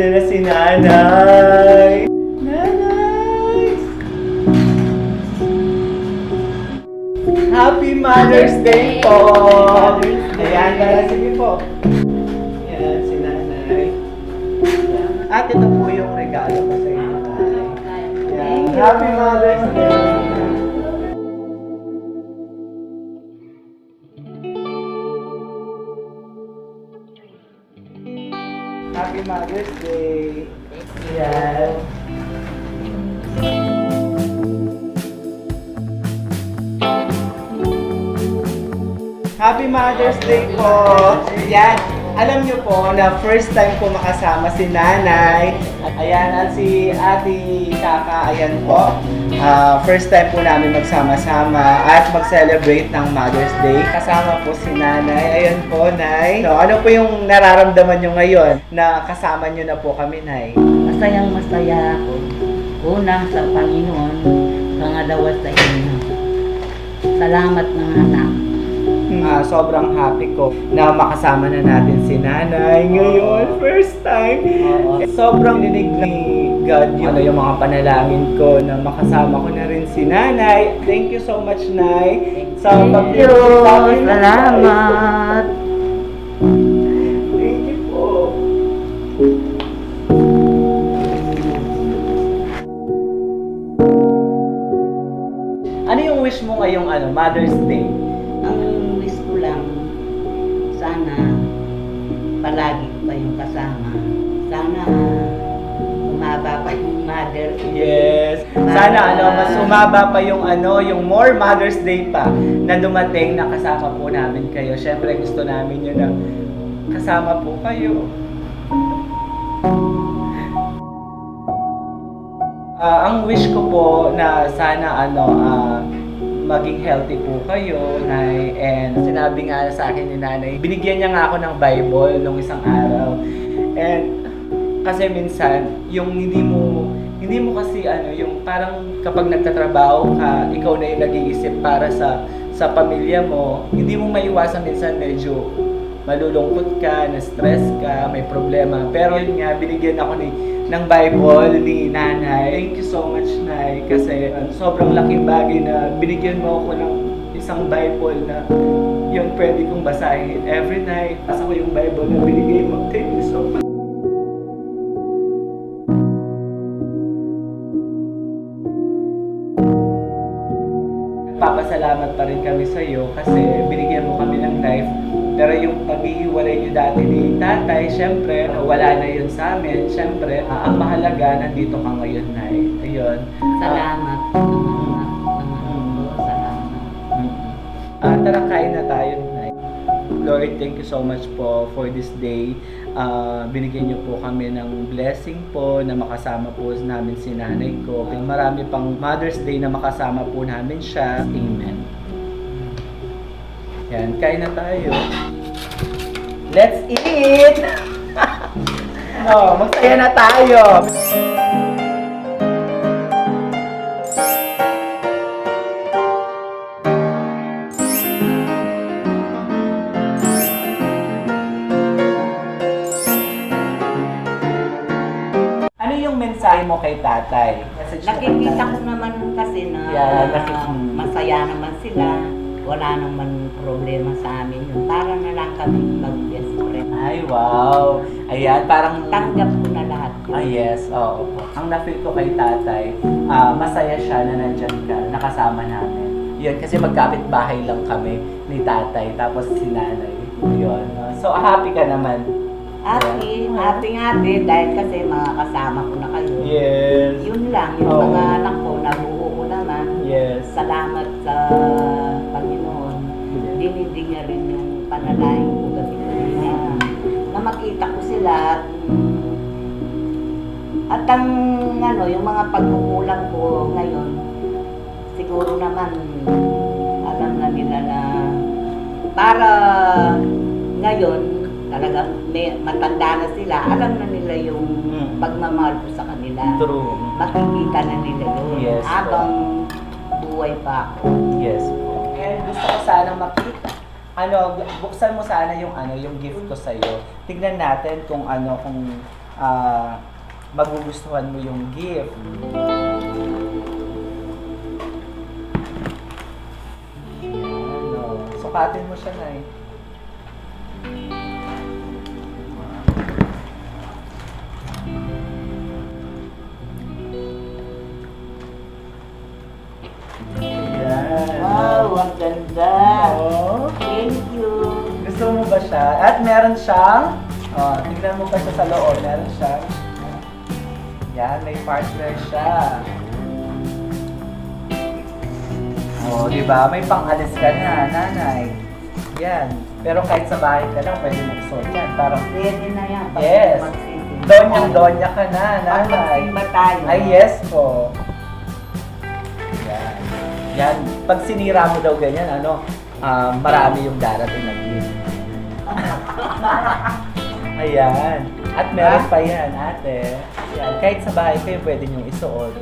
Nandiyan na si Nanay. Nanay! Happy Mother's Day po! Ayan, sige po. Ayan, si Nanay. At ito po yung regalo ko sa inyo, Nanay. Ayan, Happy Mother's Day! Happy Mother's Day! Ayan. Happy Mother's Day po! Ayan. Alam niyo po na first time ko makasama si Nanay. Ayan, at si Ate Kaka, ayan po. First time po namin magsama-sama at mag-celebrate ng Mother's Day. Kasama po si Nanay. Ayan po, Nay. So, ano po yung nararamdaman niyo ngayon na kasama niyo na po kami, Nay? Masayang masaya ako. Una sa Panginoon, pangalawa sa inyo. Salamat mga anak. Sobrang happy ko na makasama na natin si Nanay ngayon. First time. Sobrang dinig ni God yung mga panalangin ko na makasama ko na rin si Nanay. Thank you so much, Nay. Sa pag-ibig sa amin. Salamat. Thank you po. Ano yung wish mo ngayong Mother's Day? Ang wish ko lang, sana palagi pa yung kasama. Sana umaba pa yung Mother's Day. Yes. Sana mas umaba pa yung yung more Mother's Day pa na dumating na kasama po namin kayo. Syempre gusto namin yun na kasama po kayo. Ang wish ko po na sana maging healthy po kayo, Nay. And sinabi nga sa akin ni Nanay, binigyan niya nga ako ng Bible nung isang araw. And kasi minsan, yung hindi mo kasi yung parang kapag nagtatrabaho ka, ikaw na yung nag-iisip para sa pamilya mo, hindi mo maiwasan minsan medyo malulungkot ka, na-stress ka, may problema. Pero yun nga, binigyan ako ng Bible ni Nanay. Thank you so much, Nay, kasi sobrang laking bagay na binigyan mo ako ng isang Bible na yun pwede kong basahin every night. Basa ko yung Bible na binigay mo. Thank you so much. Papasalamat pa rin kami sa iyo kasi binigyan mo kami ng life. Pero yung paghihiwalay niyo dati ni Tatay, syempre, wala na yun sa amin. Syempre, ang mahalaga, nandito ka ngayon, Nay. Ayun. Salamat. Salamat. Tara, kain na tayo, Nay. Lord, thank you so much po for this day. Binigyan niyo po kami ng blessing po na makasama po namin si Nanay ko. Marami pang Mother's Day na makasama po namin siya. Amen. Yan, kain na tayo. Let's eat! Magsaya na tayo! Ano yung mensahe mo kay Tatay? Nakikita ko naman kasi na masaya naman sila. Wala naman problema sa amin yun. Para na lang kami mag-best friend. Ay, wow! Ayan, parang Tanggap ko na lahat yun. yes, oo po. Ang na-feel ko kay Tatay, masaya siya na nandyan ka, nakasama namin. Yun, kasi magkapit-bahay lang kami ni Tatay, tapos si Nanay. Yun. So, happy ka naman. Happy dahil kasi mga kasama ko na kayo. Yes. Yun lang, yung mga anak ko, nabuo ko naman. Yes. Salamat sa Panginoon. Dinidig niya rin yung panalangin ko gabi na makita ko sila at ang yung mga pagkukulang ko ngayon, siguro naman alam na nila na para ngayon talagang matanda na sila, alam na nila yung pagmamahal ko sa kanila. True. Makikita na nila yun. Yes, habang buhay pa ako. Yes po. And gusto ko sana makita. Buksan mo sana yung yung gift ko sa iyo. Tignan natin kung magugustuhan mo yung gift. Ano, sukatin mo siya, Nay. Ayan. Wow, ang ganda. Oh. Thank you. Gusto mo ba siya? At meron siyang, tignan mo pa siya sa loob, meron siyang, yan, may partner siya. Di ba? May pang-alis ka na, nanay. Yan. Pero kahit sa bahay ka lang, pwede mo isuot yan. Parang, Pwede na yan. Pag yes. magsisimba Donyang-donya ka na, Pag nanay. magsimba tayo. Ay, yes po. Yan. Yan. Pag sinira mo daw ganyan, marami yung darating na gift. Ayan. At meron pa yan, ate. Yan. Kahit sa bahay kayo, pwede nyo isuot.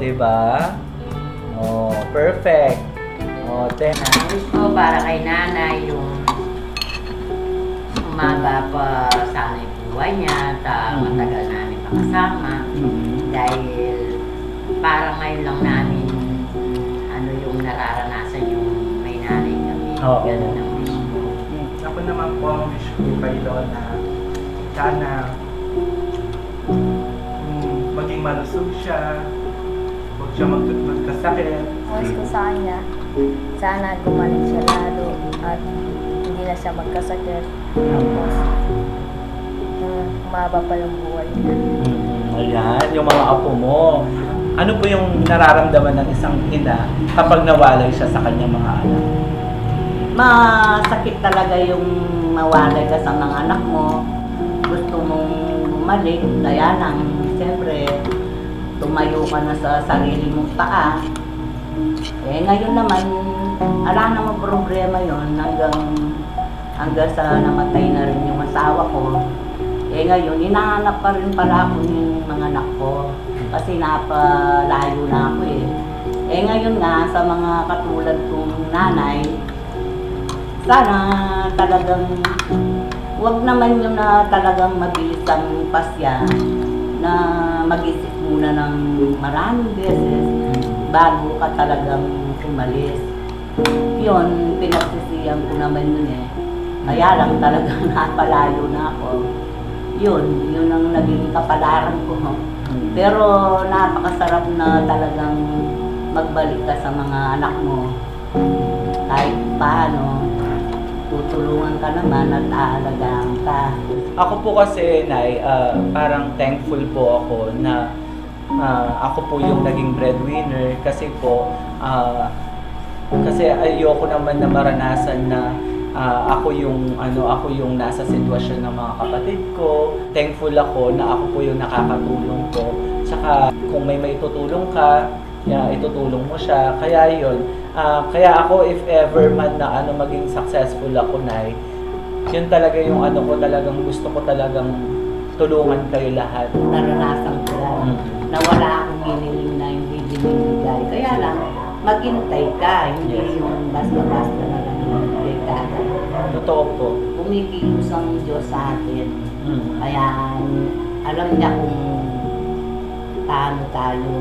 Di ba? Perfect. Wish ko para kay nanay yung umaga pa sana yung buhay niya at matagal namin makasama dahil parang ngayon lang namin yung nararanasan yung may nanay kami. Oo. Ganun ang wish ko. Ako naman po ang wish ko kay Lola. Sana maging malusog siya. Huwag siya magkasakit. Wish ko sa kanya, sana gumaling siya lalo at hindi na siya magkasakit. Tapos, umaba pa yung buhay niya. Ayan, yung mga apo mo. Ano po yung nararamdaman ng isang ina kapag nawalay siya sa kanyang mga anak? Masakit talaga yung mawalay ka sa mga anak mo. Gusto mong bumalik, kaya lang, siyempre, tumayo ka na sa sarili mong paa. Ngayon naman, ala namang problema yon hanggang sa namatay na rin yung asawa ko. Ngayon, hinahanap pa rin pala ako yung mga anak ko kasi napalayo na ako ngayon nga, sa mga katulad kong nanay, sana talagang wag naman yun na talagang mabilis ang pasya na mag-isip muna ng maraming beses bago ka talagang umalis. Yun, pinagsisiyan ko naman yun Kaya lang talagang napalayo na ako. Yun ang naging kapalaran ko. Pero napakasarap na talagang magbalik ka sa mga anak mo. Kahit paano, tutulungan ka naman at aalagaan ka. Ako po kasi, Nay, parang thankful po ako na ako po yung naging breadwinner kasi po, kasi ayoko naman na maranasan na ako yung nasa sitwasyon ng mga kapatid ko. Thankful ako na ako po yung nakakatulong ko. Tsaka kung may maitutulong ka, itutulong mo siya. Kaya yun. Kaya ako, if ever man na maging successful ako, Nay, yun talaga yung ko talagang gusto ko talagang tulungan kayo lahat. Naranasan ko lang na wala akong hiniling na hindi binibigay. Kaya lang, maghintay ka, hindi yung basta-basta na lang binibigay ka. Totoo po. Kumikilos ang Diyos sa atin. Kaya alam niya kung paano tayo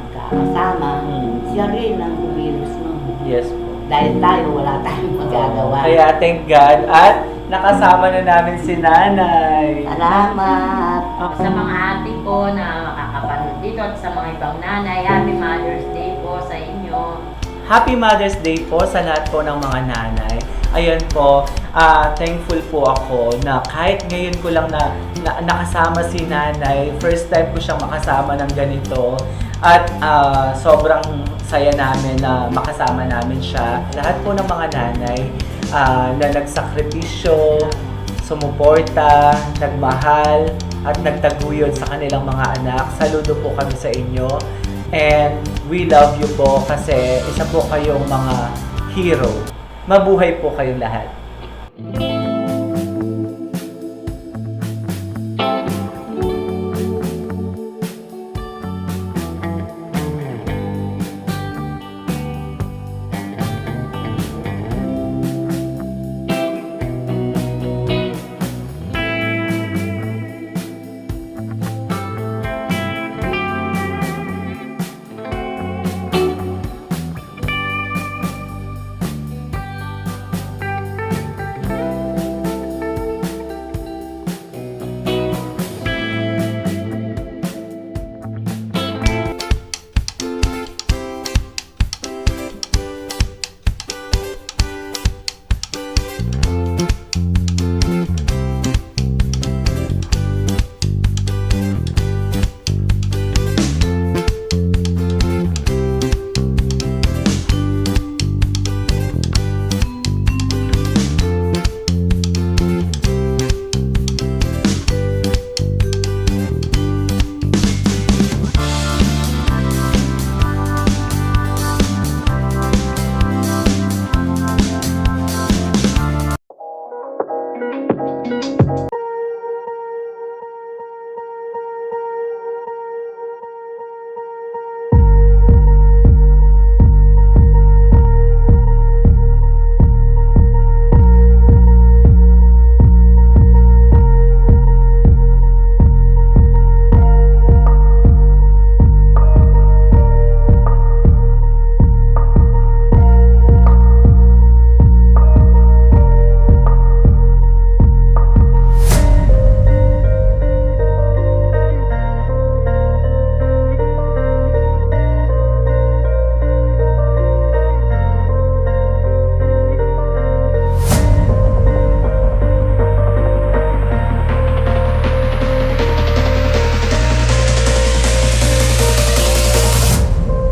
magkakasama. Siya rin ang kumilos nun. Yes po. Dahil tayo, wala tayong magagawa. Kaya thank God at nakasama na namin si Nanay. Salamat. Sa mga ate ko na makakapanood dito at sa mga ibang nanay, Happy Mother's Day po sa inyo. Happy Mother's Day po sa lahat po ng mga nanay. Ayun po, thankful po ako na kahit ngayon ko lang na nakasama si Nanay, first time ko siyang makasama ng ganito. At sobrang saya namin na makasama namin siya. Lahat po ng mga nanay na nagsakripisyo, sumuporta, nagmahal, at nagtaguyod sa kanilang mga anak. Saludo po kami sa inyo. And we love you po kasi isa po kayong mga hero. Mabuhay po kayong lahat.